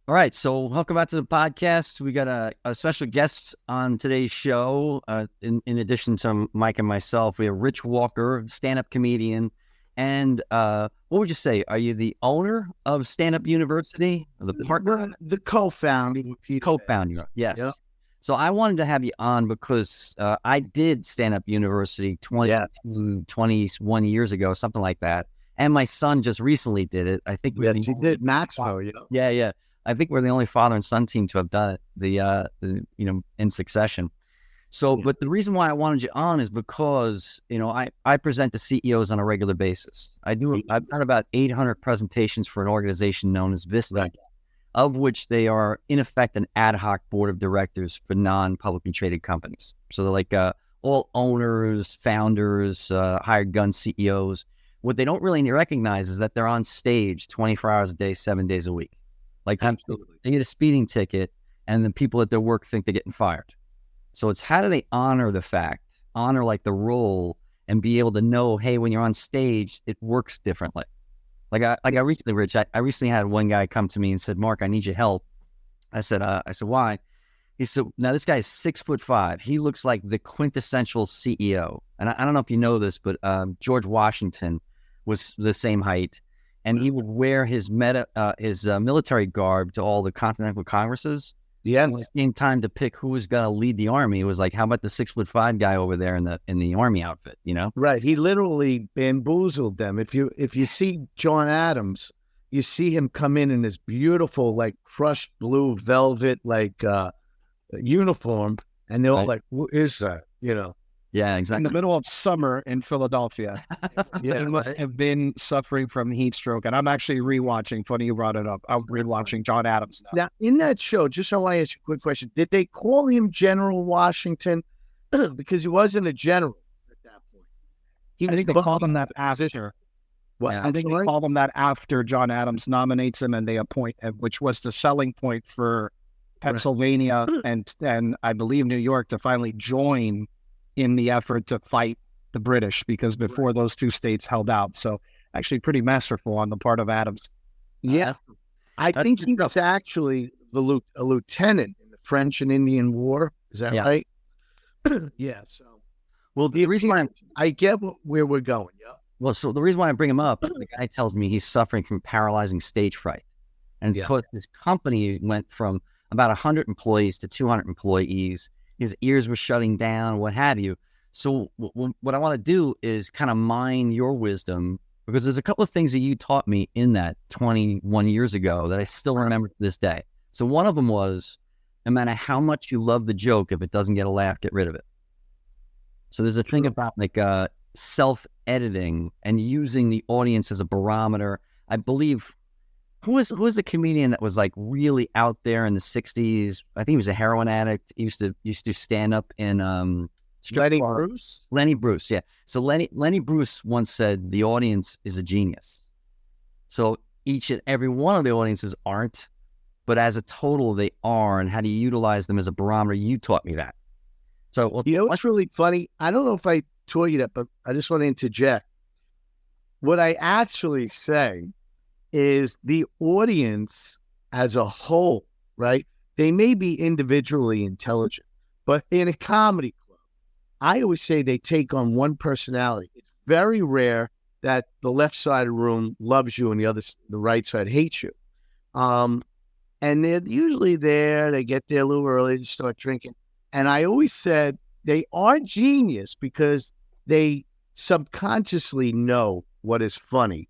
All right, so welcome back to the podcast. We got a special guest on today's show. In addition to Mike and myself, we have Rich Walker, stand-up comedian. And what would you say? Are you the owner of Stand-Up University? Or the partner? The co-founder. Co-founder, yes. Yep. So I wanted to have you on because I did Stand-Up University 21 years ago, something like that. And my son just recently did it. I think Yes, he did. Maxwell, Yeah. I think we're the only father and son team to have done it, in succession. So, but the reason why I wanted you on is because, I present to CEOs on a regular basis. I've done about 800 presentations for an organization known as Vista, of which they are, in effect, an ad hoc board of directors for non-publicly traded companies. So they're like all owners, founders, hired gun CEOs. What they don't really recognize is that they're on stage 24 hours a day, 7 days a week. Like, absolutely, they get a speeding ticket, and the people at their work think they're getting fired. So it's how do they honor like the role, and be able to know, hey, when you're on stage, it works differently. I recently, Rich, I recently had one guy come to me and said, Mark, I need your help. I said, why? He said, now this guy is 6'5". He looks like the quintessential CEO. And I don't know if you know this, but George Washington was the same height. And he would wear his military garb to all the Continental Congresses. Yes. When it came time to pick who was going to lead the army, it was like, how about the 6'5" guy over there in the army outfit? Right. He literally bamboozled them. If you see John Adams, you see him come in his beautiful, like crushed blue velvet, uniform, and they're all like, "Who is that?" Yeah, exactly. In the middle of summer in Philadelphia. Yeah, he must have been suffering from heat stroke. And I'm actually rewatching, funny you brought it up, I'm rewatching John Adams now. Now, in that show, just so I ask you a quick question, did they call him General Washington? Because he wasn't a general at that point. I think they called him that after. What? I think they called him that after John Adams nominates him and they appoint him, which was the selling point for Pennsylvania and I believe New York to finally join in the effort to fight the British, because before those two states held out. So actually pretty masterful on the part of Adams. Yeah. I think he was actually a lieutenant in the French and Indian War. Is that right? Yeah. So, well, the reason why I get where we're going. Yeah. Well, so the reason why I bring him up, the guy tells me he's suffering from paralyzing stage fright. And because his company went from about 100 employees to 200 employees, his ears were shutting down, what have you. So what I want to do is kind of mine your wisdom, because there's a couple of things that you taught me in that 21 years ago that I still remember to this day. So one of them was, no matter how much you love the joke, if it doesn't get a laugh, get rid of it. So there's a thing about self-editing and using the audience as a barometer. I believe, who was the comedian that was like really out there in the 60s? I think he was a heroin addict. He used to stand up in Lenny Bruce? Lenny Bruce, yeah. So Lenny Bruce once said the audience is a genius. So each and every one of the audiences aren't, but as a total they are, and how do you utilize them as a barometer? You taught me that. So what's really funny? I don't know if I taught you that, but I just want to interject. What I actually say is the audience as a whole, right? They may be individually intelligent, but in a comedy club, I always say they take on one personality. It's very rare that the left side of the room loves you and the right side hates you. And they're usually there. They get there a little early to start drinking. And I always said they are genius because they subconsciously know what is funny.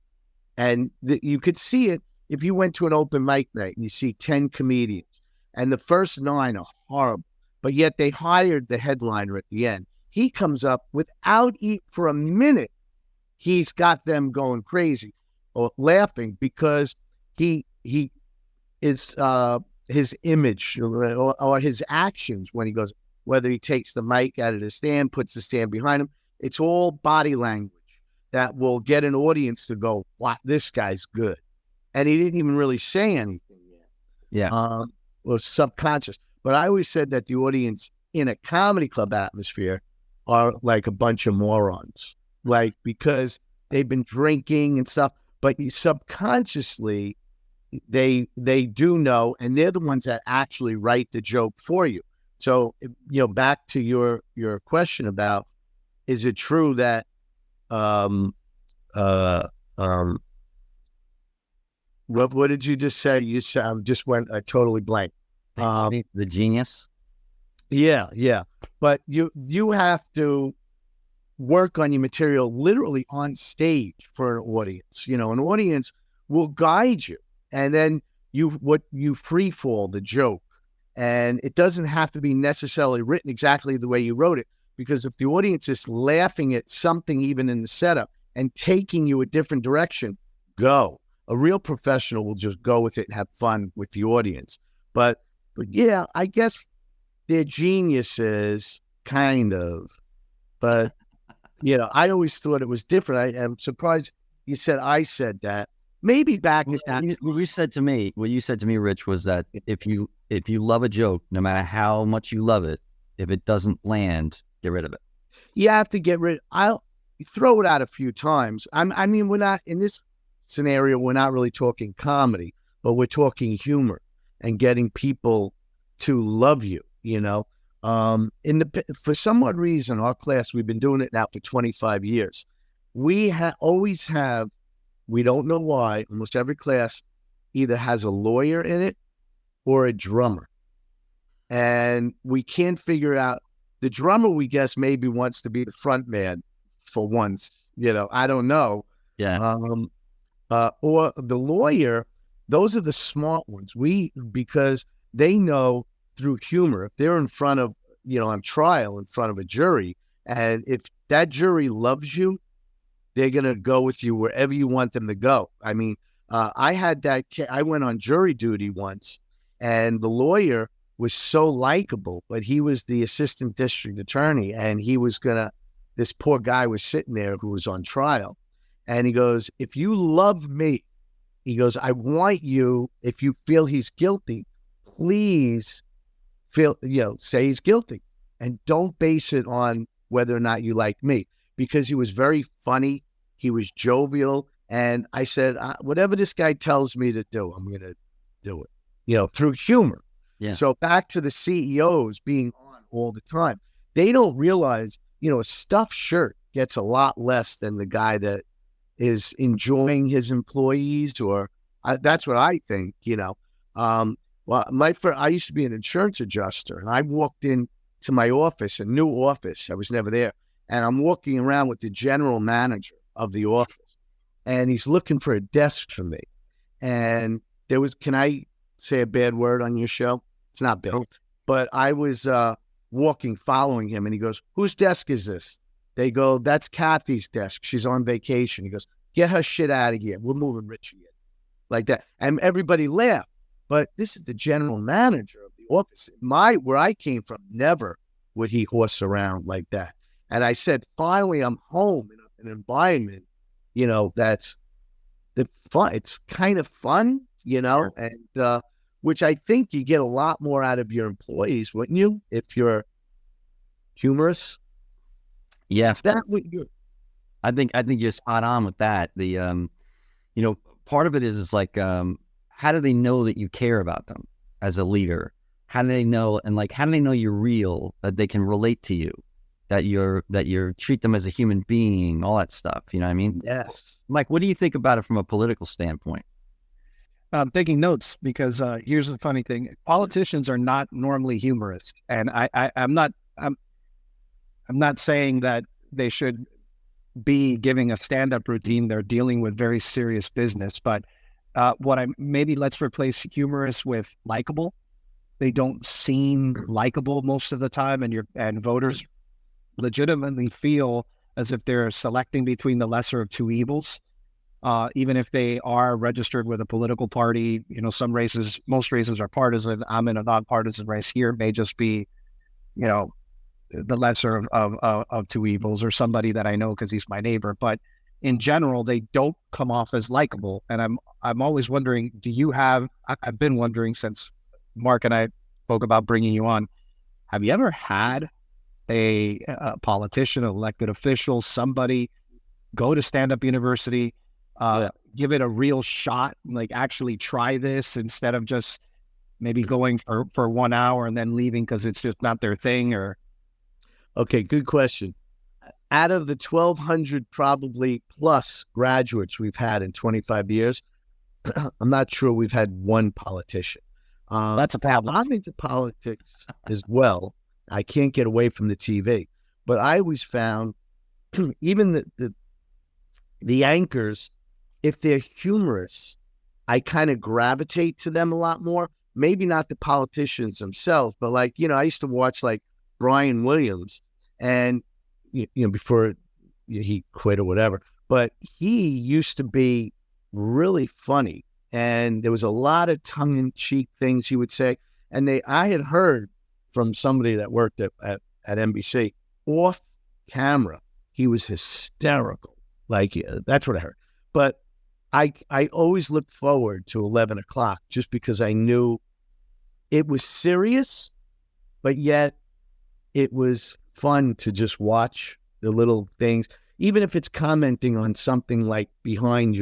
And you could see it if you went to an open mic night and you see 10 comedians and the first 9 are horrible, but yet they hired the headliner at the end. He comes up without for a minute. He's got them going crazy or laughing because he is his image or his actions when he goes, whether he takes the mic out of the stand, puts the stand behind him, it's all body language that will get an audience to go, wow, this guy's good. And he didn't even really say anything yet. Yeah. Or subconscious. But I always said that the audience in a comedy club atmosphere are like a bunch of morons, like because they've been drinking and stuff, but you subconsciously, they do know, and they're the ones that actually write the joke for you. So, back to your question about, is it true that what did you just say? You said, I totally blank. The genius. Yeah. But you have to work on your material literally on stage for an audience. An audience will guide you, and then you free fall the joke, and it doesn't have to be necessarily written exactly the way you wrote it, because if the audience is laughing at something even in the setup and taking you a different direction, go. A real professional will just go with it and have fun with the audience. But yeah, I guess they're geniuses, kind of. But, I always thought it was different. I am surprised you said I said that. Maybe back at that. What you said to me, Rich, was that if you love a joke, no matter how much you love it, if it doesn't land, get rid of it. You have to get rid. I'll throw it out a few times. I mean, we're not in this scenario. We're not really talking comedy, but we're talking humor and getting people to love you. For some odd reason, our class, we've been doing it now for 25 years. We always have. We don't know why. Almost every class either has a lawyer in it or a drummer. And we can't figure out, the drummer, we guess, maybe wants to be the front man for once. I don't know. Yeah. Or the lawyer, those are the smart ones. Because they know through humor, if they're in front of, on trial in front of a jury, and if that jury loves you, they're going to go with you wherever you want them to go. I mean, I went on jury duty once, and the lawyer was so likable, but he was the assistant district attorney, and this poor guy was sitting there who was on trial. And he goes, if you love me, he goes, I want you, if you feel he's guilty, please say he's guilty, and don't base it on whether or not you like me. Because he was very funny, he was jovial, and I said, whatever this guy tells me to do, I'm going to do it, through humor. Yeah. So back to the CEOs being on all the time, they don't realize, a stuffed shirt gets a lot less than the guy that is enjoying his employees, or that's what I think, Well, I used to be an insurance adjuster, and I walked into my office, a new office. I was never there. And I'm walking around with the general manager of the office, and he's looking for a desk for me. And can I say a bad word on your show? It's not Bill, but I was following him, and he goes, whose desk is this? They go, that's Kathy's desk. She's on vacation. He goes, get her shit out of here. We're moving Richie in. Like that. And everybody laughed. But this is the general manager of the office. Where I came from, never would he horse around like that. And I said, finally, I'm home in an environment, that's the fun. It's kind of fun, and which I think you get a lot more out of your employees, wouldn't you? If you're humorous. Yes. I think you're spot on with that. The, part of it is like, how do they know that you care about them as a leader? How do they know? And how do they know you're real, that they can relate to you? That you're treat them as a human being, all that stuff. You know what I mean? Yes. Mike, what do you think about it from a political standpoint? I'm taking notes because here's the funny thing: politicians are not normally humorous, and I'm not saying that they should be giving a stand-up routine. They're dealing with very serious business, but let's replace humorous with likable. They don't seem likable most of the time, and voters legitimately feel as if they're selecting between the lesser of two evils, even if they are registered with a political party. Most races are partisan. I'm in a nonpartisan race here. It may just be, the lesser of two evils, or somebody that I know because he's my neighbor. But in general, they don't come off as likable. And I'm always wondering, I've been wondering since Mark and I spoke about bringing you on, have you ever had a politician, elected official, somebody go to stand-up university give it a real shot, like actually try this instead of just maybe going for 1 hour and then leaving because it's just not their thing? Or Okay, good question. Out of the 1,200 probably plus graduates we've had in 25 years, I'm not sure we've had one politician. That's a problem. I'm into politics as well. I can't get away from the TV, but I always found even the anchors, if they're humorous, I kind of gravitate to them a lot more. Maybe not the politicians themselves, but like, I used to watch like Brian Williams, and before he quit or whatever, but he used to be really funny, and there was a lot of tongue-in-cheek things he would say. And I had heard from somebody that worked at NBC, off camera, he was hysterical. Like, that's what I heard. But I always looked forward to 11 o'clock just because I knew it was serious, but yet it was fun to just watch the little things, even if it's commenting on something like behind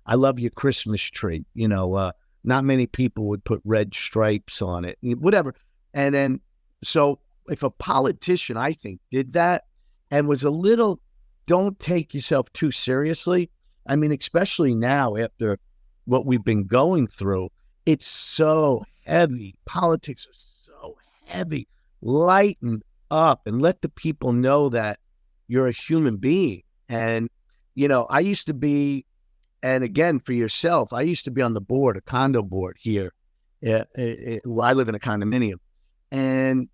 I love your Christmas tree. Not many people would put red stripes on it, whatever. And then, so if a politician, I think, did that and was a little, don't take yourself too seriously. I mean, especially now after what we've been going through, it's so heavy. Politics are so heavy. Lighten up and let the people know that you're a human being. And, I used to be, and again, for yourself, I used to be on the board, a condo board here. I live in a condominium. And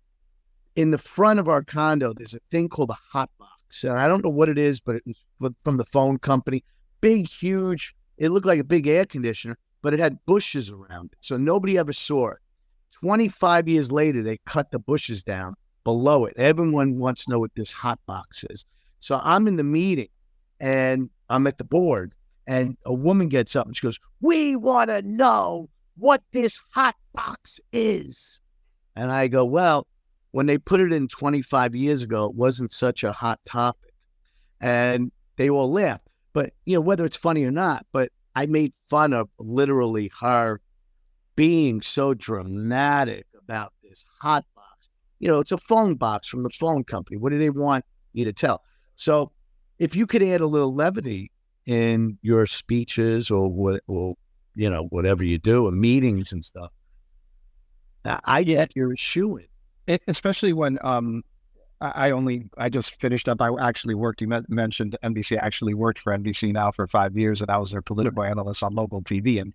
in the front of our condo, there's a thing called a hot box. And I don't know what it is, but it's from the phone company. Big, huge. It looked like a big air conditioner, but it had bushes around it. So nobody ever saw it. 25 years later, they cut the bushes down below it. Everyone wants to know what this hot box is. So I'm in the meeting and I'm at the board, and a woman gets up and she goes, "We want to know what this hot box is." And I go, well, when they put it in 25 years ago, it wasn't such a hot topic. And they all laughed. But, whether it's funny or not, but I made fun of literally her being so dramatic about this hot box. It's a phone box from the phone company. What do they want you to tell? So if you could add a little levity in your speeches or whatever you do, or meetings and stuff, I get you're a shoo-in. Especially when I just finished up. I actually worked. You mentioned NBC. I actually worked for NBC now for 5 years, and I was their political analyst on local TV. And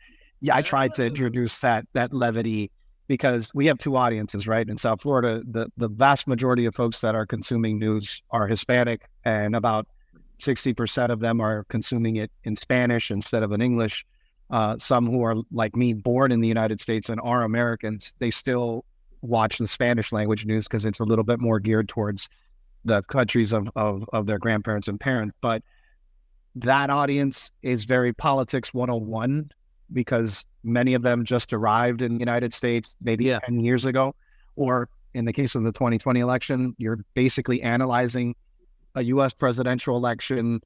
I tried to introduce that levity because we have two audiences, right? In South Florida, the vast majority of folks that are consuming news are Hispanic, and about 60% of them are consuming it in Spanish instead of in English. Some who are like me, born in the United States and are Americans, they still watch the Spanish language news because it's a little bit more geared towards the countries of their grandparents and parents. But that audience is very politics 101 because many of them just arrived in the United States maybe 10 years ago, or in the case of the 2020 election, you're basically analyzing a U.S. presidential election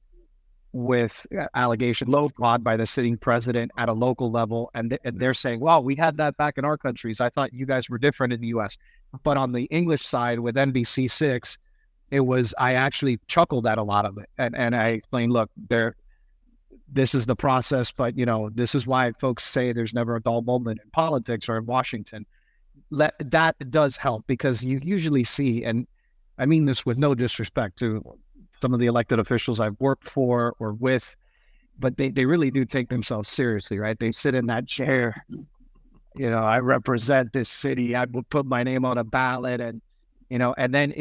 with allegations of fraud by the sitting president at a local level. And they're saying, well, we had that back in our countries. I thought you guys were different in the U.S. But on the English side with NBC6, I actually chuckled at a lot of it. And I explained, look, this is the process, but, this is why folks say there's never a dull moment in politics or in Washington. That does help because you usually see, and I mean this with no disrespect to some of the elected officials I've worked for or with, but they really do take themselves seriously, right? They sit in that chair, I represent this city. I would put my name on a ballot, and, and then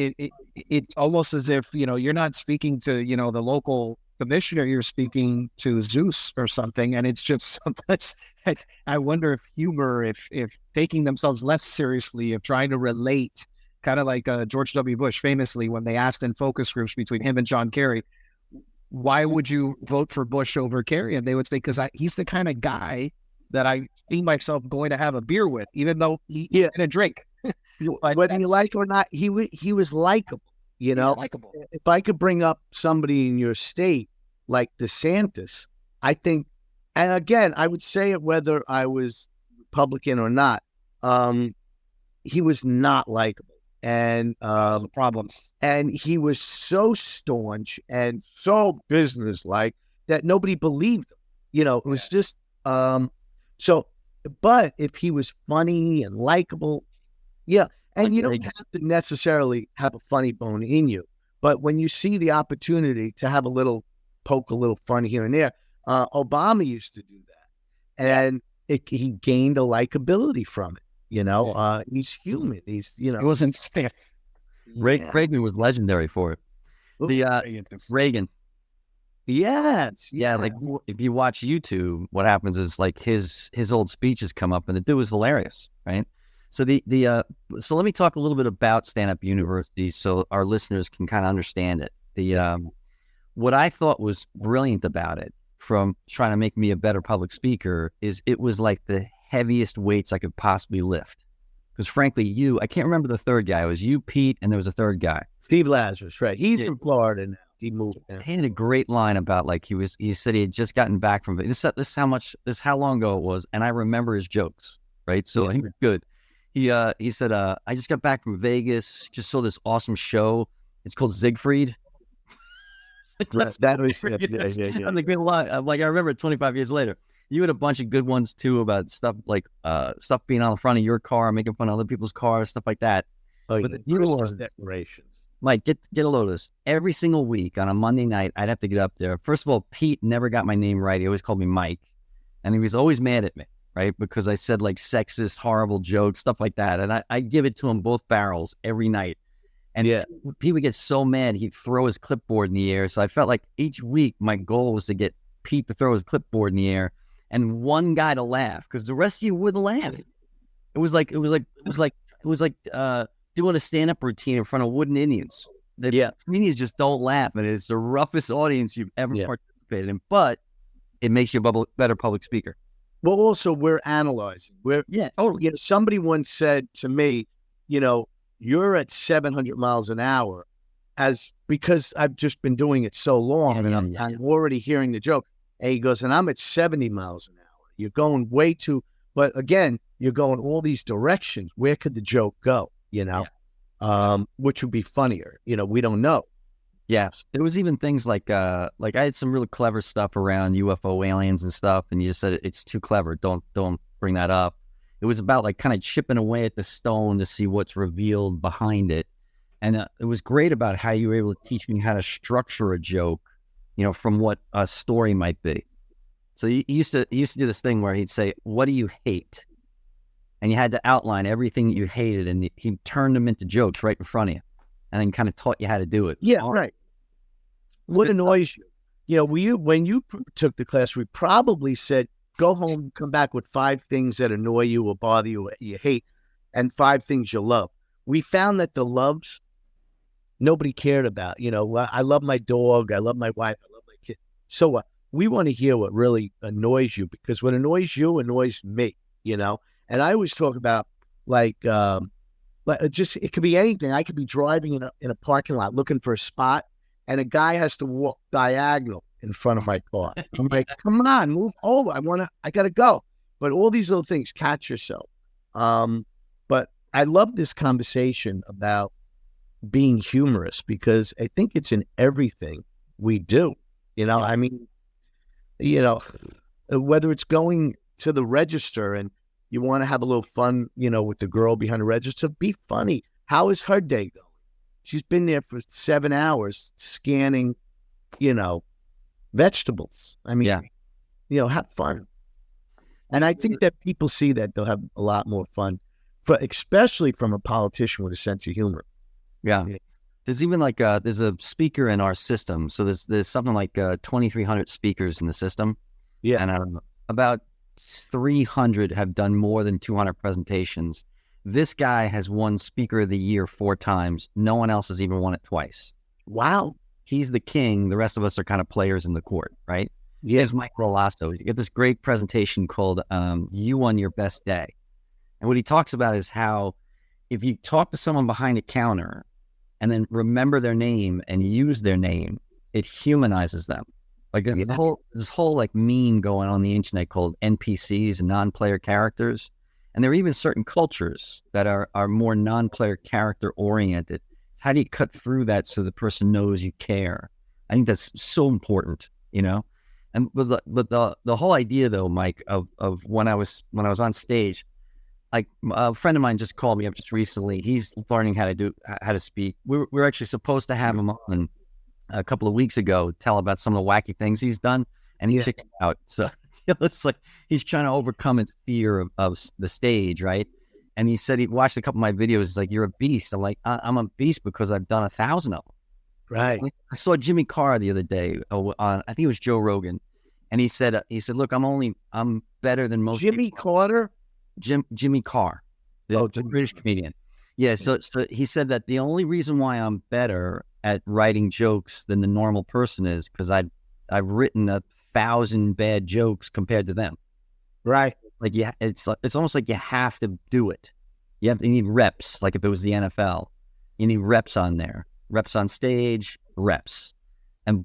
it's almost as if, you're not speaking to, the local commissioner, you're speaking to Zeus or something. And it's just, I wonder if humor, if taking themselves less seriously, if trying to relate, kind of like George W. Bush famously, when they asked in focus groups between him and John Kerry, why would you vote for Bush over Kerry? And they would say, because he's the kind of guy that I see myself going to have a beer with, even though he didn't drink. Whether you like or not, he was likable. Likable. If I could bring up somebody in your state like DeSantis, I think, and again, I would say it whether I was Republican or not. He was not likable, and The problems. and he was so staunch and so businesslike that nobody believed him. It was just so. But if he was funny and likable, and you don't have to necessarily have a funny bone in you, but when you see the opportunity to have poke a little fun here and there, Obama used to do that, and he gained a likability from it. He's human. He's It wasn't stiff. Reagan was legendary for it. Reagan. Yes. Yeah, like if you watch YouTube, what happens is like his old speeches come up, and the dude was hilarious, right? So so let me talk a little bit about Stand-Up University, so our listeners can kind of understand it. What I thought was brilliant about it, from trying to make me a better public speaker, is it was like the heaviest weights I could possibly lift. Because frankly, I can't remember the third guy. It was you, Pete, and there was a third guy, Steve Lazarus, right? He's in Florida now. He moved down. He had a great line about like he said he had just gotten back from this how long ago it was, and I remember his jokes, right? So he was good. He said, I just got back from Vegas, just saw this awesome show. It's called Siegfried. That was yeah. I'm the great line. I'm like, I remember it 25 years later. You had a bunch of good ones too about stuff like stuff being on the front of your car, making fun of other people's cars, stuff like that. Oh, but yeah. the Christmas decorations. Mike, get a load of this. Every single week on a Monday night, I'd have to get up there. First of all, Pete never got my name right. He always called me Mike. And he was always mad at me, right? Because I said like sexist, horrible jokes, stuff like that. And I give it to him both barrels every night. And Pete would get so mad, he'd throw his clipboard in the air. So I felt like each week my goal was to get Pete to throw his clipboard in the air and one guy to laugh, because the rest of you wouldn't laugh. It was like doing a stand-up routine in front of wooden Indians. Indians just don't laugh, and it's the roughest audience you've ever participated in. But it makes you a better public speaker. Well, also we're analyzing. Totally. Somebody once said to me, you're at 700 miles an hour, because I've just been doing it so long, and I'm already hearing the joke. And he goes, and I'm at 70 miles an hour. You're going way too, but again, you're going all these directions. Where could the joke go? Which would be funnier. We don't know. Yeah. There was even things like I had some really clever stuff around UFO aliens and stuff, and you just said it's too clever. Don't bring that up. It was about like kind of chipping away at the stone to see what's revealed behind it. And it was great about how you were able to teach me how to structure a joke, from what a story might be. So he used to do this thing where he'd say, "What do you hate?" And you had to outline everything that you hated, and he turned them into jokes right in front of you, and then kind of taught you how to do it. Yeah, right. What annoys you? When you took the class, we probably said, go home, come back with 5 things that annoy you or bother you or you hate, and 5 things you love. We found that the loves, nobody cared about. I love my dog, I love my wife, I love my kid. So what? We want to hear what really annoys you, because what annoys you annoys me, And I always talk about it could be anything. I could be driving in a parking lot looking for a spot, and a guy has to walk diagonal in front of my car. I'm like, come on, move over. I gotta go. But all these little things, catch yourself. But I love this conversation about being humorous, because I think it's in everything we do. I mean, whether it's going to the register and you want to have a little fun, with the girl behind the register, be funny. How is her day going? She's been there for 7 hours scanning, vegetables. I mean, have fun. And I think that people see that, they'll have a lot more fun, especially from a politician with a sense of humor. Yeah. There's even there's a speaker in our system. So there's something like 2,300 speakers in the system. Yeah. And about 300 have done more than 200 presentations. This guy has won Speaker of the Year 4 times. No one else has even won it twice. Wow. He's the king. The rest of us are kind of players in the court, right? Yeah. There's Mike Rolasto. You get this great presentation called You on Your Best Day. And what he talks about is how if you talk to someone behind a counter and then remember their name and use their name, it humanizes them. Like this whole like meme going on the internet called NPCs, non-player characters, and there are even certain cultures that are more non-player character oriented. How do you cut through that so the person knows you care? I think that's so important, you know. And but the whole idea though, Mike, of when I was on stage, like a friend of mine just called me up just recently. He's learning how to speak. We're actually supposed to have him on a couple of weeks ago, tell about some of the wacky things he's done, and he chickened out. So it's like he's trying to overcome his fear of the stage, right? And he said he watched a couple of my videos. He's like, "You're a beast." I'm like, "I'm a beast because I've done 1,000 of them." Right. I saw Jimmy Carr the other day on, I think it was Joe Rogan, and he said, "Look, I'm better than most." Jimmy Carter, Jimmy Carr, the British comedian. Yeah. So he said that the only reason why I'm better at writing jokes than the normal person is because I've written 1,000 bad jokes compared to them. Right. Like it's almost like you have to do it. You need reps. Like if it was the NFL, you need reps on there, reps on stage, reps.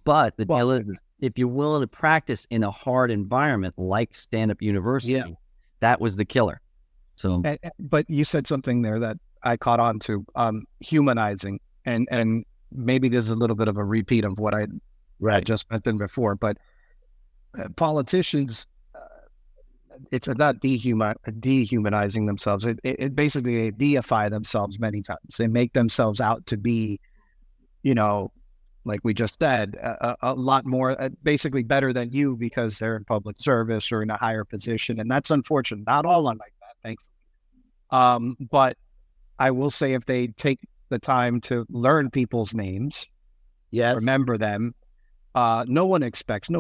But the deal is, if you're willing to practice in a hard environment like stand-up university, that was the killer. So, but you said something there that I caught on to, humanizing, and maybe there's a little bit of a repeat of what I just mentioned before, but politicians, it's not dehumanizing themselves. It basically, they deify themselves many times. They make themselves out to be, you know, like we just said, a lot more, basically better than you because they're in public service or in a higher position. And that's unfortunate. Not all are like that, thankfully. But I will say if they take the time to learn people's names, remember them, no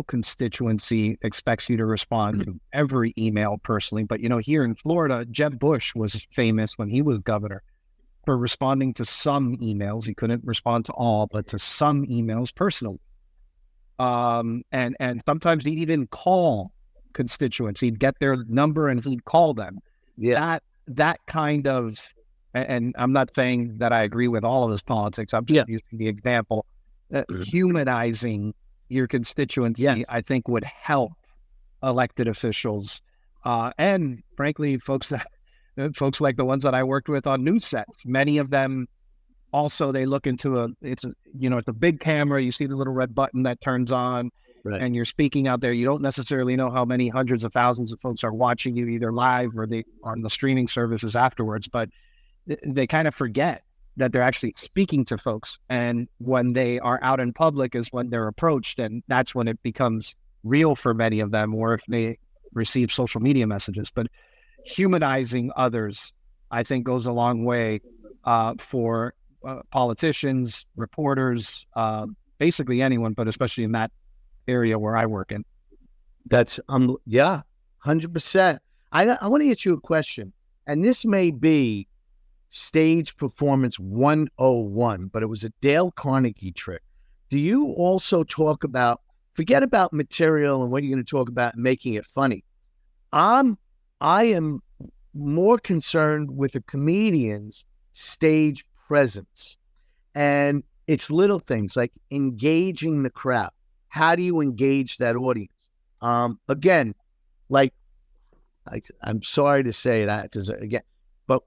constituency expects you to respond to every email personally. But, you know, here in Florida, Jeb Bush was famous when he was governor for responding to some emails. He couldn't respond to all, but to some emails personally. And sometimes he'd even call constituents. He'd get their number and he'd call them. Yeah. That kind of, and I'm not saying that I agree with all of his politics. I'm just using the example. Humanizing your constituency, I think, would help elected officials and, frankly, folks like the ones that I worked with on news sets. Many of them also, they look into it's a big camera. You see the little red button that turns on, and you're speaking out there. You don't necessarily know how many hundreds of thousands of folks are watching you either live or they on the streaming services afterwards. But they kind of forget that they're actually speaking to folks. And when they are out in public is when they're approached. And that's when it becomes real for many of them, or if they receive social media messages. But humanizing others, I think, goes a long way for politicians, reporters, basically anyone, but especially in that area where I work in. That's 100%. I want to ask you a question, and this may be stage performance 101, but it was a Dale Carnegie trick. Do you also talk about, forget about material and what you're going to talk about, making it funny? I am more concerned with the comedian's stage presence, and it's little things like engaging the crowd. How do you engage that audience? Again, like I'm sorry to say that because but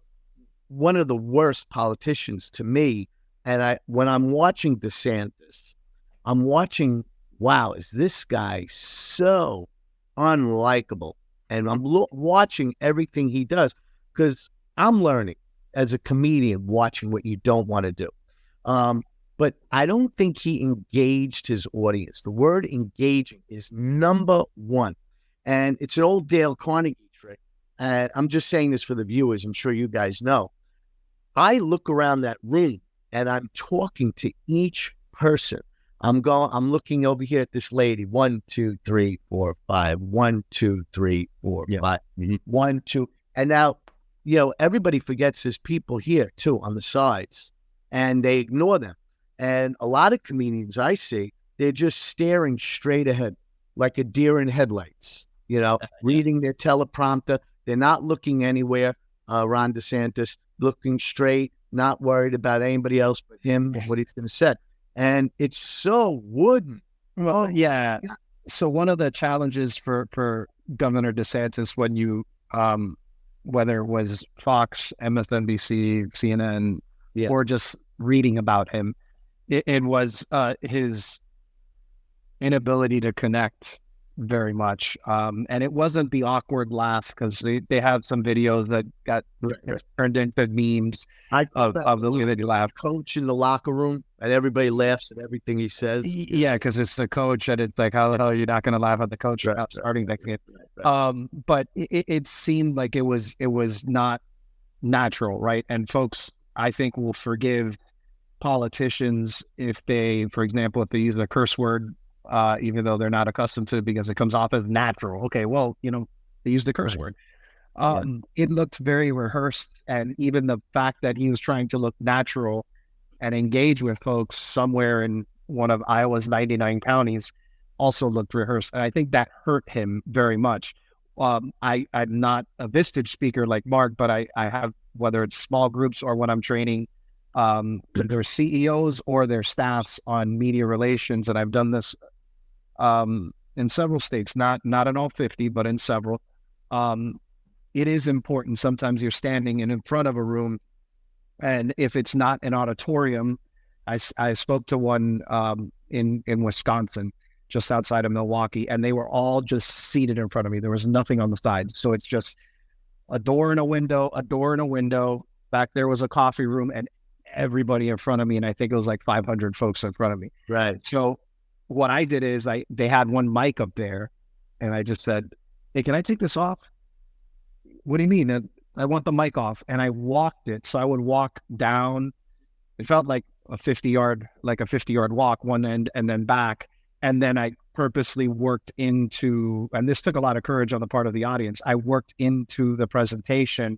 one of the worst politicians to me, and when I'm watching DeSantis, I'm watching, wow, is this guy so unlikable? And I'm watching everything he does because I'm learning as a comedian, watching what you don't want to do. But I don't think he engaged his audience. The word engaging is number one. And it's an old Dale Carnegie trick. And I'm just saying this for the viewers. I'm sure you guys know. I look around that room and I'm talking to each person. I'm looking over here at this lady. 1, 2, 3, 4, 5. 1, 2, 3, 4, 5. 1, 2. And now, everybody forgets there's people here too on the sides and they ignore them. And a lot of comedians I see, they're just staring straight ahead like a deer in headlights, reading their teleprompter. They're not looking anywhere. Ron DeSantis looking straight, not worried about anybody else but him, what he's going to say. And it's so wooden. Well, yeah. So one of the challenges for Governor DeSantis when you whether it was Fox, MSNBC, CNN, or just reading about him, it was his inability to connect very much. And it wasn't the awkward laugh, because they have some videos that got turned into memes of the way they laugh. Coach in the locker room, and everybody laughs at everything he says. Yeah, because it's the coach, and it's like, how the hell are you not going to laugh at the coach starting that game? But it seemed like it was not natural, right? And folks, I think, will forgive politicians if they, for example, if they use a curse word, even though they're not accustomed to it, because it comes off as natural. Okay, well, they used the curse word. It looked very rehearsed, and even the fact that he was trying to look natural and engage with folks somewhere in one of Iowa's 99 counties also looked rehearsed. And I think that hurt him very much. I'm not a Vistage speaker like Mark, but I have, whether it's small groups or when I'm training their CEOs or their staffs on media relations, and I've done this in several states, not in all 50, but in several. It is important. Sometimes you're standing in front of a room, and if it's not an auditorium, I spoke to one in Wisconsin, just outside of Milwaukee, and they were all just seated in front of me. There was nothing on the sides. So it's just a door and a window, a door and a window. Back there was a coffee room, and everybody in front of me. And I think it was like 500 folks in front of me. Right. So what I did is they had one mic up there, and I just said, "Hey, can I take this off?" "What do you mean?" "I want the mic off." And I walked it. So I would walk down. It felt like a 50-yard walk, one end and then back. And then I purposely worked into, and this took a lot of courage on the part of the audience, I worked into the presentation.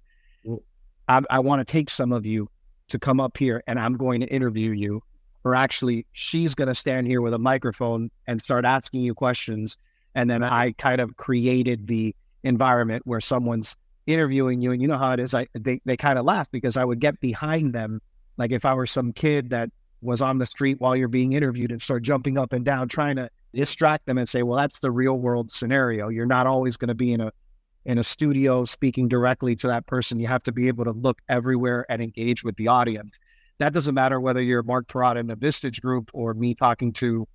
I want to take some of you to come up here, and I'm going to interview you. Or actually, she's going to stand here with a microphone and start asking you questions. And then I kind of created the environment where someone's interviewing you. And you know how it is. They kind of laugh, because I would get behind them. Like if I were some kid that was on the street while you're being interviewed, and start jumping up and down, trying to distract them and say, well, that's the real world scenario. You're not always going to be in a studio speaking directly to that person. You have to be able to look everywhere and engage with the audience. That doesn't matter whether you're Mark Perrotta in a Vistage group or me talking to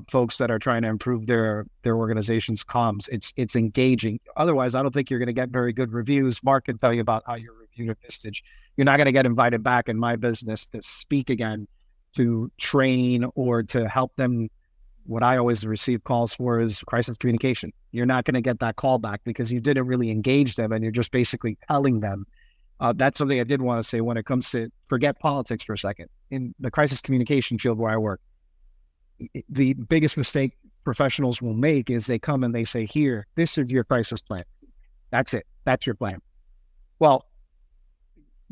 folks that are trying to improve their organization's comms. It's engaging. Otherwise, I don't think you're going to get very good reviews. Mark can tell you about how you're reviewed at Vistage. You're not going to get invited back in my business to speak again, to train, or to help them. What I always receive calls for is crisis communication. You're not going to get that call back because you didn't really engage them, and you're just basically telling them. That's something I did want to say when it comes to, forget politics for a second. In the crisis communication field where I work, the biggest mistake professionals will make is they come and they say, here, this is your crisis plan. That's it. That's your plan. Well,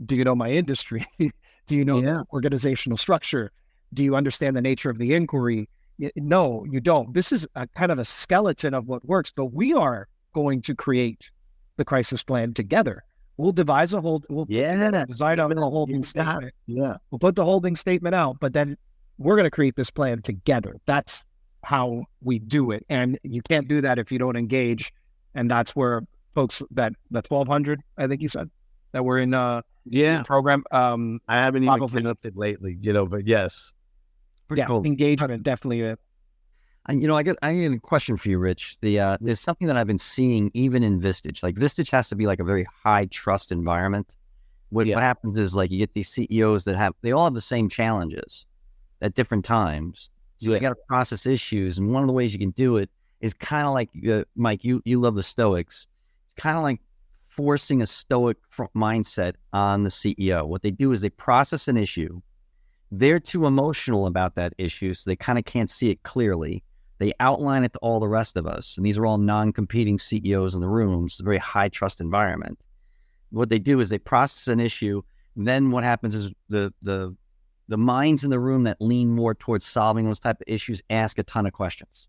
do you know my industry? Do you know the organizational structure? Do you understand the nature of the inquiry? No, you don't. This is a kind of a skeleton of what works, but we are going to create the crisis plan together. We'll devise design a holding statement. Yeah. We'll put the holding statement out, but then we're going to create this plan together. That's how we do it. And you can't do that if you don't engage. And that's where folks that 1,200, I think you said, that were in the program. I haven't even connected lately, but yes. Pretty cool. Engagement, definitely. I get a question for you, Rich. There's something that I've been seeing even in Vistage. Like Vistage has to be like a very high trust environment. What happens is, like, you get these CEOs that they all have the same challenges at different times. So you got to process issues, and one of the ways you can do it is kind of like Mike. You love the Stoics. It's kind of like forcing a Stoic mindset on the CEO. What they do is they process an issue. They're too emotional about that issue, so they kind of can't see it clearly. They outline it to all the rest of us, and these are all non-competing CEOs in the room. It's a very high-trust environment. What they do is they process an issue, and then what happens is the minds in the room that lean more towards solving those type of issues ask a ton of questions.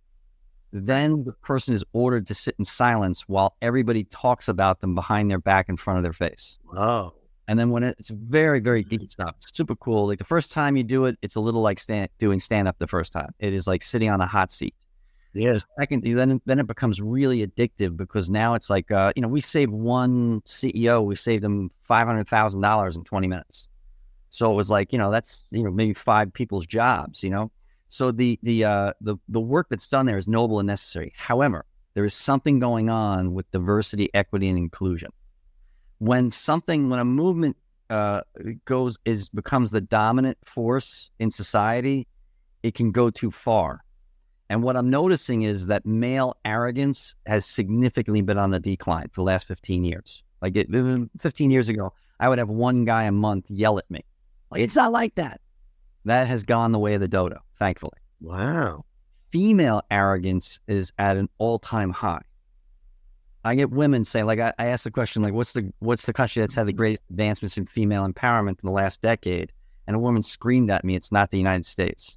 Then the person is ordered to sit in silence while everybody talks about them behind their back in front of their face. Oh. And then when it's very, very geek stuff, it's super cool. Like the first time you do it, it's a little like doing stand-up the first time. It is like sitting on a hot seat. Yes. Second, then it becomes really addictive because now it's like, we saved one CEO, we saved him $500,000 in 20 minutes. So it was like, that's, maybe 5 people's jobs, So the work that's done there is noble and necessary. However, there is something going on with diversity, equity, and inclusion. When a movement becomes the dominant force in society, it can go too far. And what I'm noticing is that male arrogance has significantly been on the decline for the last 15 years. 15 years ago, I would have one guy a month yell at me. Like, it's not like that. That has gone the way of the dodo, thankfully. Wow. Female arrogance is at an all-time high. I get women saying, like, I asked the question, like, what's the country that's had the greatest advancements in female empowerment in the last decade? And a woman screamed at me, it's not the United States.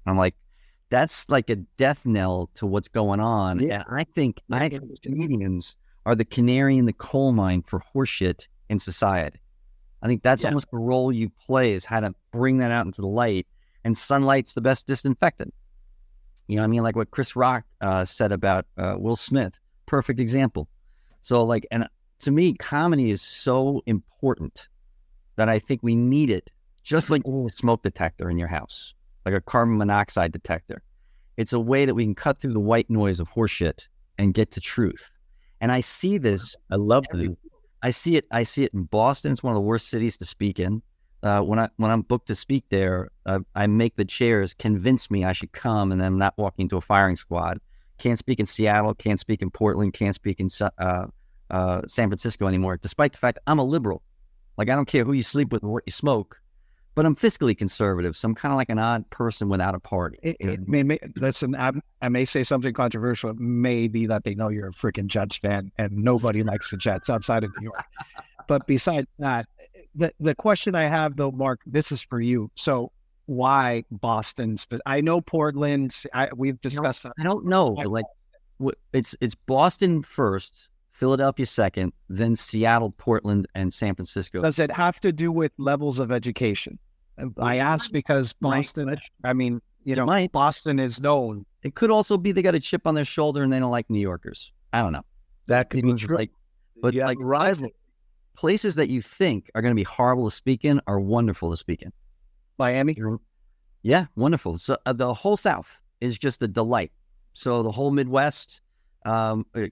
I'm like, that's like a death knell to what's going on. Yeah. And I think comedians are the canary in the coal mine for horseshit in society. I think that's almost the role you play, is how to bring that out into the light. And sunlight's the best disinfectant. You know what I mean? Like what Chris Rock said about Will Smith. Perfect example. So and to me, comedy is so important that I think we need it, just like a smoke detector in your house, like a carbon monoxide detector. It's a way that we can cut through the white noise of horseshit and get to truth. And I see this. I love that. I see it in Boston. It's one of the worst cities to speak in. When I'm booked to speak there, I make the chairs convince me I should come, and I'm not walking into a firing squad. Can't speak in Seattle, can't speak in Portland, can't speak in San Francisco anymore, despite the fact I'm a liberal. Like, I don't care who you sleep with or what you smoke, but I'm fiscally conservative, so I'm kind of like an odd person without a party. Listen, I may say something controversial. It may be that they know you're a freaking Jets fan, and nobody likes the Jets outside of New York. But besides that, the question I have, though, Mark, this is for you. So why Boston? I know Portland. We've discussed that. I don't know. It's Boston first, Philadelphia second, then Seattle, Portland, and San Francisco. Does it have to do with levels of education? I ask because Boston, Boston is known. It could also be they got a chip on their shoulder and they don't like New Yorkers. I don't know. That could be true. Places that you think are going to be horrible to speak in are wonderful to speak in. Miami? Yeah, wonderful. So the whole South is just a delight. So the whole Midwest,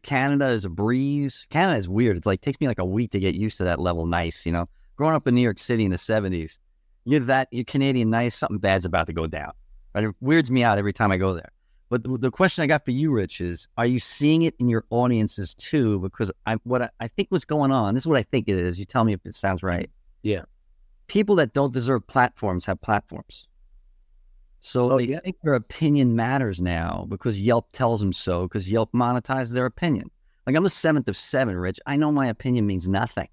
Canada is a breeze. Canada is weird. It's like, takes me like a week to get used to that level nice, Growing up in New York City in the 70s, you're Canadian nice, something bad's about to go down. Right? It weirds me out every time I go there. But the question I got for you, Rich, is, are you seeing it in your audiences too? Because I think what's going on, this is what I think it is. You tell me if it sounds right. Yeah. People that don't deserve platforms have platforms. So they think their opinion matters now because Yelp tells them so, because Yelp monetizes their opinion. Like, I'm the 7th of 7, Rich. I know my opinion means nothing.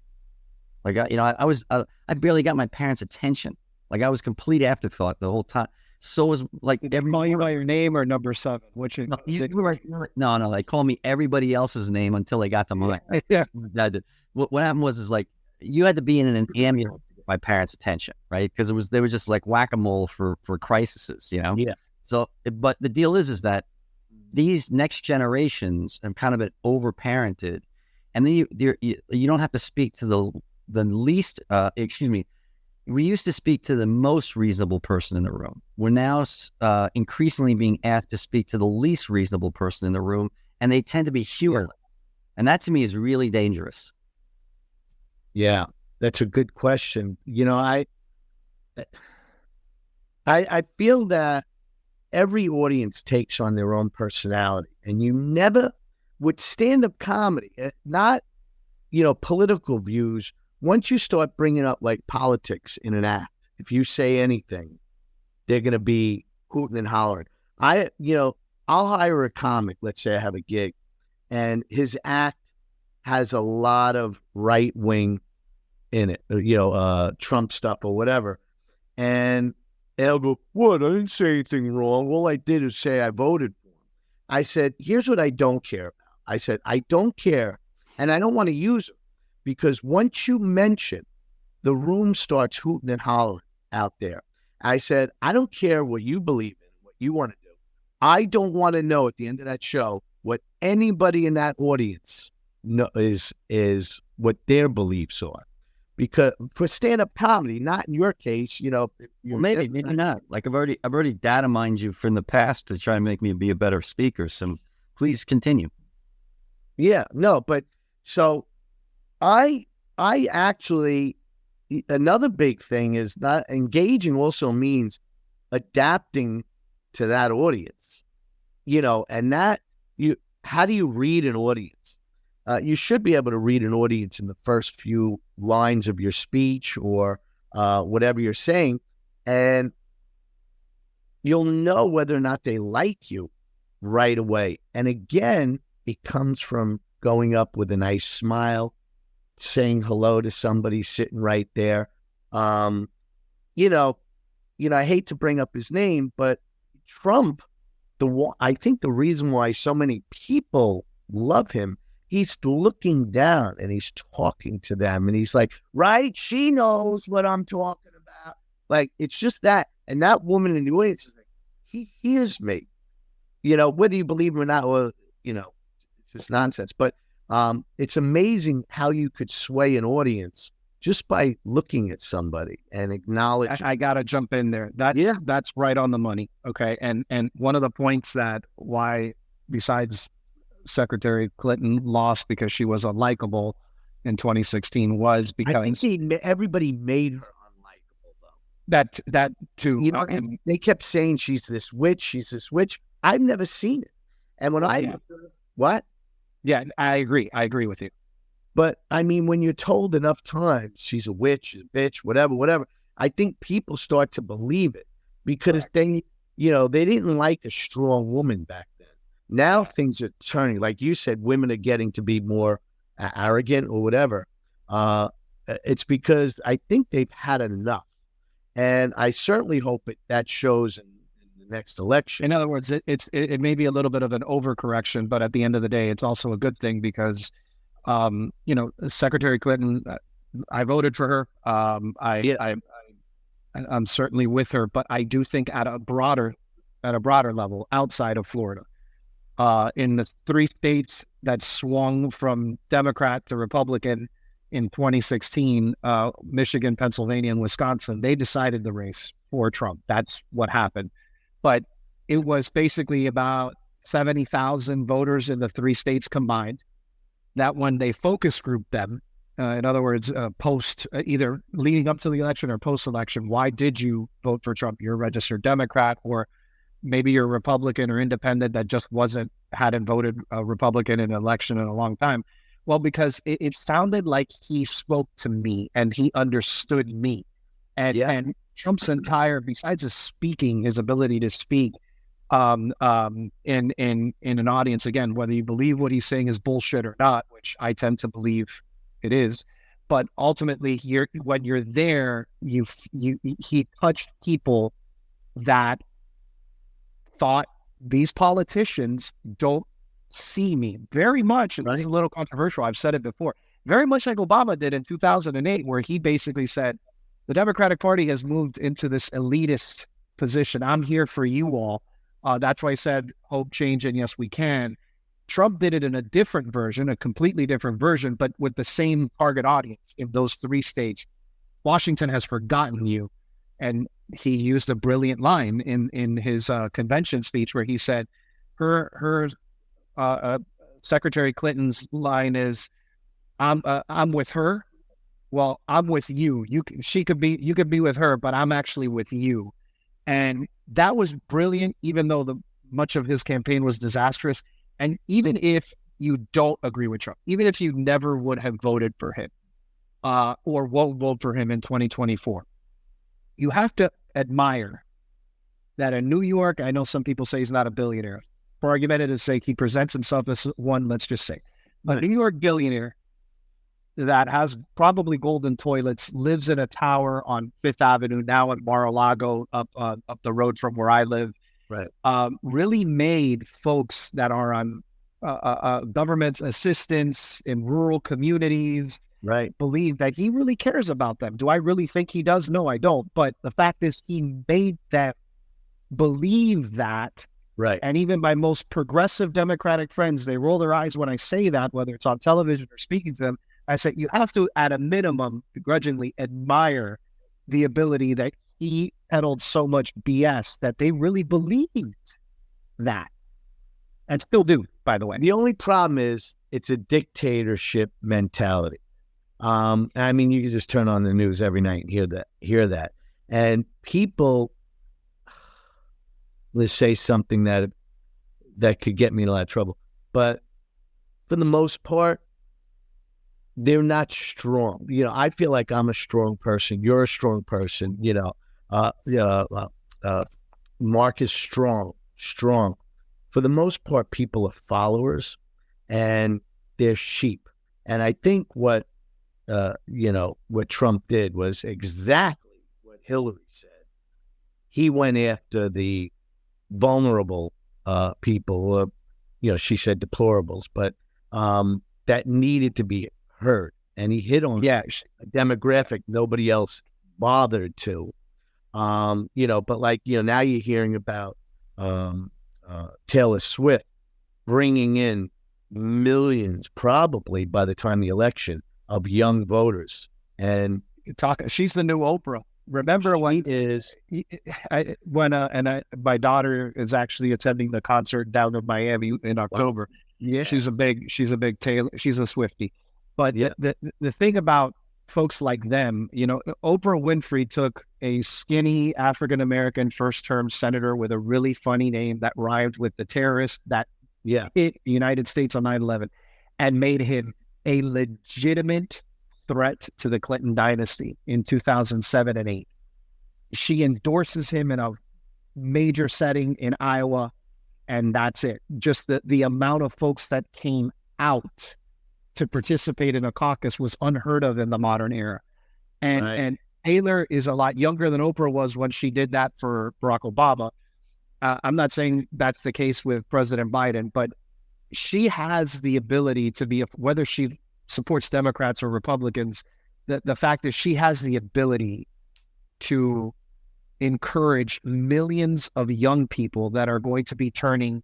Like, I barely got my parents' attention. Like, I was complete afterthought the whole time. So was like, did they call you by your name or number 7? Which no, they call me everybody else's name until they got to mine. Yeah. What happened was like, you had to be in an ambulance to get my parents' attention, right? Because they were just like whack-a-mole for crises, Yeah. So, but the deal is that these next generations have kind of been overparented, and then you don't have to speak to the least. We used to speak to the most reasonable person in the room. We're now increasingly being asked to speak to the least reasonable person in the room, and they tend to be humorless. And that to me is really dangerous. Yeah, that's a good question. I feel that every audience takes on their own personality, and you never, with stand-up comedy, not, political views. Once you start bringing up like politics in an act, if you say anything, they're going to be hooting and hollering. I'll hire a comic. Let's say I have a gig and his act has a lot of right wing in it, Trump stuff or whatever. And they'll go, "What? I didn't say anything wrong. All I did is say I voted for him." I said, "Here's what I don't care about." I said, "I don't care, and I don't want to use him. Because once you mention, the room starts hooting and hollering out there." I said, "I don't care what you believe in, what you want to do. I don't want to know at the end of that show what anybody in that audience is what their beliefs are. Because for stand-up comedy, not in your case, well, maybe not. Like I've already data mined you from the past to try and make me be a better speaker. So please continue. Yeah, no, but so I actually, another big thing is not engaging also means adapting to that audience, and how do you read an audience? You should be able to read an audience in the first few lines of your speech or whatever you're saying, and you'll know whether or not they like you right away. And again, it comes from going up with a nice smile, saying hello to somebody sitting right there. I hate to bring up his name, but Trump, I think the reason why so many people love him, he's looking down and he's talking to them and he's like, right, she knows what I'm talking about. Like, it's just that. And that woman in the audience is like, he hears me, whether you believe him or not, or, it's just nonsense. But it's amazing how you could sway an audience just by looking at somebody and acknowledge. I got to jump in there. That's right on the money. Okay. And one of the points that why, besides Secretary Clinton lost because she was unlikable in 2016 was because I think everybody made her unlikable, though. That too. And they kept saying she's this witch. I've never seen it. And when what? Yeah, I agree with you. But I mean, when you're told enough times she's a witch, a bitch, whatever, I think people start to believe it because they didn't like a strong woman back then. Now things are turning, like you said, women are getting to be more arrogant or whatever. It's because I think they've had enough. And I certainly hope that shows in the next election. In other words, it may be a little bit of an overcorrection, but at the end of the day, it's also a good thing because, Secretary Clinton, I voted for her. I'm certainly with her, but I do think at a broader level outside of Florida, in the 3 states that swung from Democrat to Republican in 2016, Michigan, Pennsylvania, and Wisconsin, they decided the race for Trump. That's what happened. But it was basically about 70,000 voters in the 3 states combined that when they focus grouped them, in other words, post either leading up to the election or post-election, why did you vote for Trump? You're a registered Democrat, or maybe you're a Republican or independent that just hadn't voted Republican in an election in a long time. Well, because it sounded like he spoke to me and he understood me. And Trump's entire, besides his ability to speak in an audience, again, whether you believe what he's saying is bullshit or not, which I tend to believe it is, but ultimately when you're there, he touched people that thought these politicians don't see me very much. And this is a little controversial. I've said it before, very much like Obama did in 2008, where he basically said, the Democratic Party has moved into this elitist position. I'm here for you all. That's why I said hope, change, and yes, we can. Trump did it in a different version, a completely different version, but with the same target audience in those 3 states. Washington has forgotten you. And he used a brilliant line in his convention speech where he said, her Secretary Clinton's line is, I'm with her. Well, I'm with you. You could be with her, but I'm actually with you. And that was brilliant, even though much of his campaign was disastrous. And even if you don't agree with Trump, even if you never would have voted for him, or won't vote for him in 2024, you have to admire that in New York, I know some people say he's not a billionaire. For argumentative sake, he presents himself as one, let's just say. A New York billionaire that has probably golden toilets, lives in a tower on Fifth Avenue, now at Mar-a-Lago, up the road from where I live. Right. Really made folks that are on government assistance in rural communities, believe that he really cares about them. Do I really think he does? No, I don't. But the fact is, he made them believe that Right. And even my most progressive Democratic friends, they roll their eyes when I say that, whether it's on television or speaking to them. I say, you have to, at a minimum, begrudgingly admire the ability that he peddled so much BS that they really believed that. And still do, by the way. The only problem is it's a dictatorship mentality. I mean, you can just turn on the news every night and hear that. And people, let's say something that could get me in a lot of trouble. But for the most part, they're not strong. You know, I feel like I'm a strong person. You're a strong person. You know, Mark is strong. For the most part, people are followers and they're sheep. And I think what Trump did was exactly what Hillary said. He went after the vulnerable people, she said deplorables, but that needed to be heard. And he hit on a demographic nobody else bothered to. But now you're hearing about Taylor Swift bringing in millions, probably by the time the election, of young voters. And she's the new Oprah. Remember when my daughter is actually attending the concert down in Miami in October. Yeah, she's a big Taylor. She's a Swiftie. But the thing about folks like them, Oprah Winfrey took a skinny African-American first-term senator with a really funny name that rhymed with the terrorist that hit the United States on 9/11 and made him a legitimate threat to the Clinton dynasty in 2007 and 8. She endorses him in a major setting in Iowa, and that's it. Just the amount of folks that came out to participate in a caucus was unheard of in the modern era. And Taylor is a lot younger than Oprah was when she did that for Barack Obama. I'm not saying that's the case with President Biden, but she has the ability to be, whether she supports Democrats or Republicans, the fact is she has the ability to encourage millions of young people that are going to be turning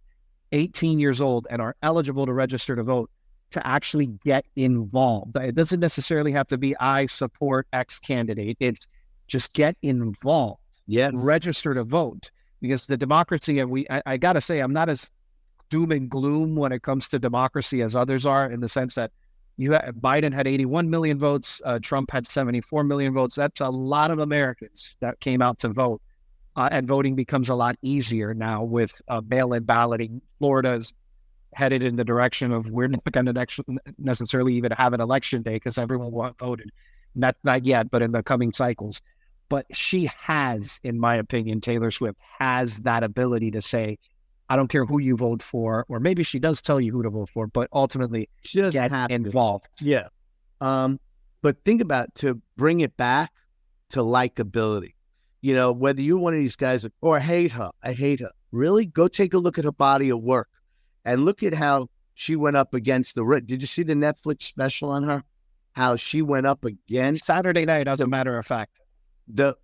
18 years old and are eligible to register to vote to actually get involved. It doesn't necessarily have to be I support X candidate. It's just get involved. Register to vote, because the democracy, and I got to say, I'm not as doom and gloom when it comes to democracy as others are, in the sense that Biden had 81 million votes, Trump had 74 million votes. That's a lot of Americans that came out to vote, and voting becomes a lot easier now with mail-in balloting. Florida's headed in the direction of we're not going to necessarily even have an election day because everyone voted. Not yet, but in the coming cycles. But she has, in my opinion, Taylor Swift has that ability to say, I don't care who you vote for, or maybe she does tell you who to vote for, but ultimately she doesn't get involved. Yeah. But think about, to bring it back to likability, whether you're one of these guys or I hate her, really go take a look at her body of work and look at how she went up against did you see the Netflix special on her? How she went up against Saturday night, as a matter of fact.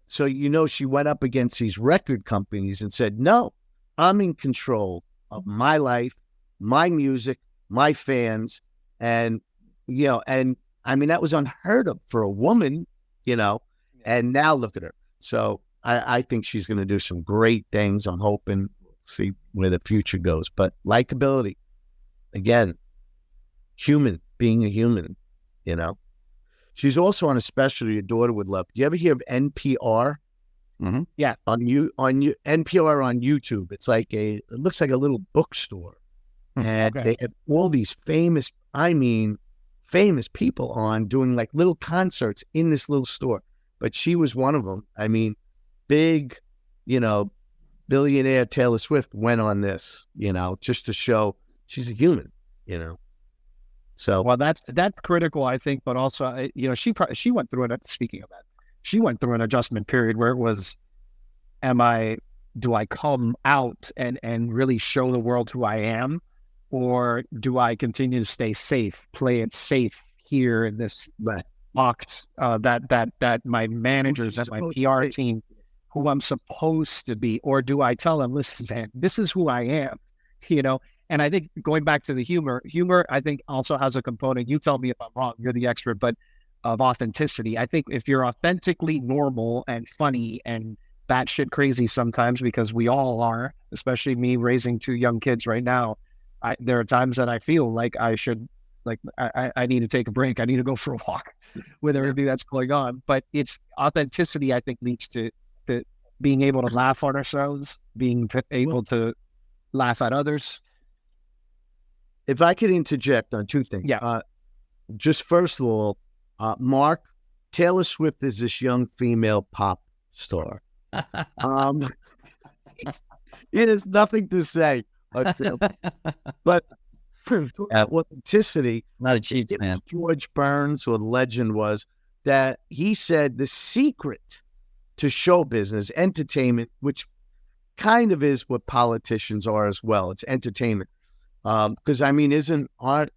She went up against these record companies and said, no, I'm in control of my life, my music, my fans. And I mean, that was unheard of for a woman, and now look at her. So I think she's going to do some great things. I'm hoping, see where the future goes. But likability, again, being a human, She's also on a special your daughter would love. Do you ever hear of NPR? Mm-hmm. Yeah, on NPR on YouTube. It's like it looks like a little bookstore, and they have all these famous people on doing like little concerts in this little store. But she was one of them. I mean, big, billionaire Taylor Swift went on this, just to show she's a human, So well, that's critical, I think, but also, she went through it. Speaking of that, she went through an adjustment period where it was, do I come out and really show the world who I am, or do I continue to stay safe, play it safe here in this box that my managers, that my PR team who I'm supposed to be? Or do I tell them, listen, man, this is who I am, you know? And I think going back to the humor, I think also has a component, you tell me if I'm wrong, you're the expert, but of authenticity. I think if you're authentically normal and funny and batshit crazy sometimes, because we all are, especially me raising 2 young kids right now, there are times that I feel like I should, like, I need to take a break. I need to go for a walk with everything that's going on. But it's authenticity, I think, leads to being able to laugh on ourselves, able to laugh at others. If I could interject on 2 things. Yeah. Just first of all, Mark, Taylor Swift is this young female pop star. It is nothing to say. But authenticity, not a cheat, man. George Burns, or the legend was, that he said the secret to show business, entertainment, which kind of is what politicians are as well. It's entertainment. Because I mean, isn't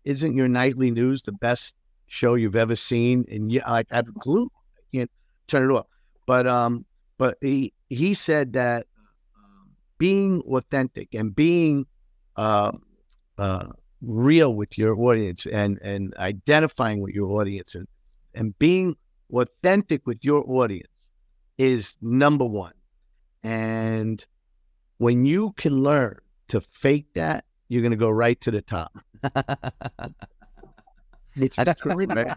your nightly news the best show you've ever seen? And yeah, like, I have a clue, I can't turn it off. But he said that being authentic and being real with your audience and identifying with your audience and being authentic with your audience is number one. And when you can learn to fake that, you're going to go right to the top. It's great, man.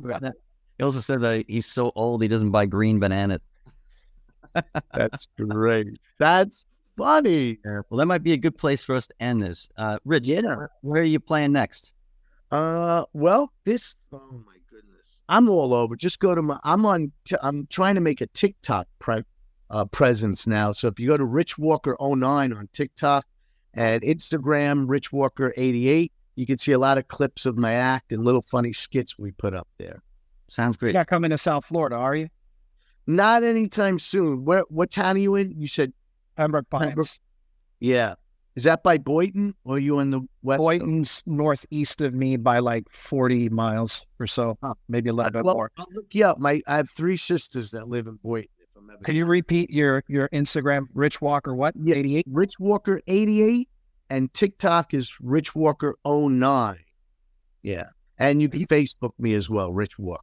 He also said that he's so old he doesn't buy green bananas. That's great. That's funny. Well, that might be a good place for us to end this. Rich, where are you playing next? Well, oh my goodness, I'm all over. Just go to I'm trying to make a TikTok presence now. So if you go to Rich Walker 09 on TikTok and Instagram, Rich Walker 88, you can see a lot of clips of my act and little funny skits we put up there. Sounds great. You're not coming to South Florida, are you? Not anytime soon. What town are you in? You said Pembroke Pines. Yeah. Is that by Boynton, or are you in the west? Boynton's northeast of me by like 40 miles or so, maybe a little bit more. I'll look you up. I have 3 sisters that live in Boynton. Can you repeat your Instagram, Rich Walker what? 88? Rich Walker 88, and TikTok is Rich Walker 09. Yeah. And you can Facebook me as well, Rich Walker.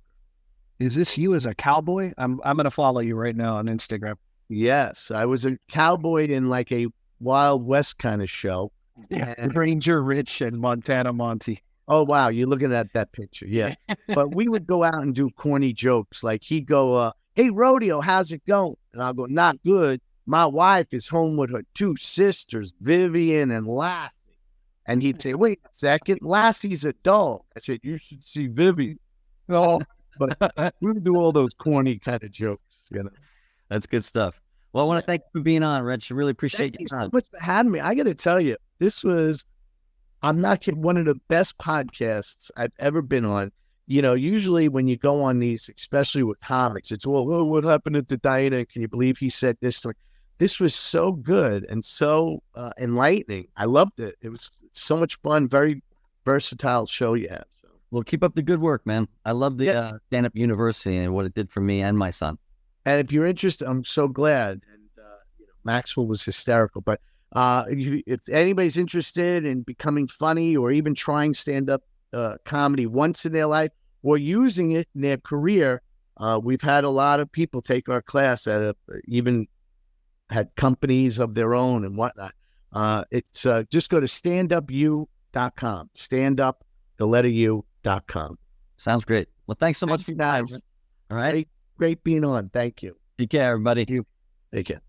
Is this you as a cowboy? I'm going to follow you right now on Instagram. Yes, I was a cowboy in like a Wild West kind of show. Yeah, Ranger Rich and Montana Monty. Oh, wow. You're looking at that picture. Yeah. But we would go out and do corny jokes. Like he'd go, hey, Rodeo, how's it going? And I'll go, not good. My wife is home with her 2 sisters, Vivian and Lassie. And he'd say, wait a second, Lassie's a dog. I said, you should see Vivian. Oh, but we would do all those corny kind of jokes, you know. That's good stuff. Well, I want to thank you for being on, Rich. I really appreciate you so much for having me. I got to tell you, this was, I'm not kidding, one of the best podcasts I've ever been on. You know, usually when you go on these, especially with comics, it's all, oh, what happened at the diner? Can you believe he said this? This was so good and so enlightening. I loved it. It was so much fun. Very versatile show you have. So. Well, keep up the good work, man. I love the Stand-Up University and what it did for me and my son. And if you're interested, I'm so glad. And you know, Maxwell was hysterical. But if anybody's interested in becoming funny or even trying stand-up comedy once in their life or using it in their career, we've had a lot of people take our class that have even had companies of their own and whatnot. It's just go to standupu.com. Standup, the letter U.com. Sounds great. Well, thanks so much for your time. All right. Great being on. Thank you. Take care, everybody. Take care.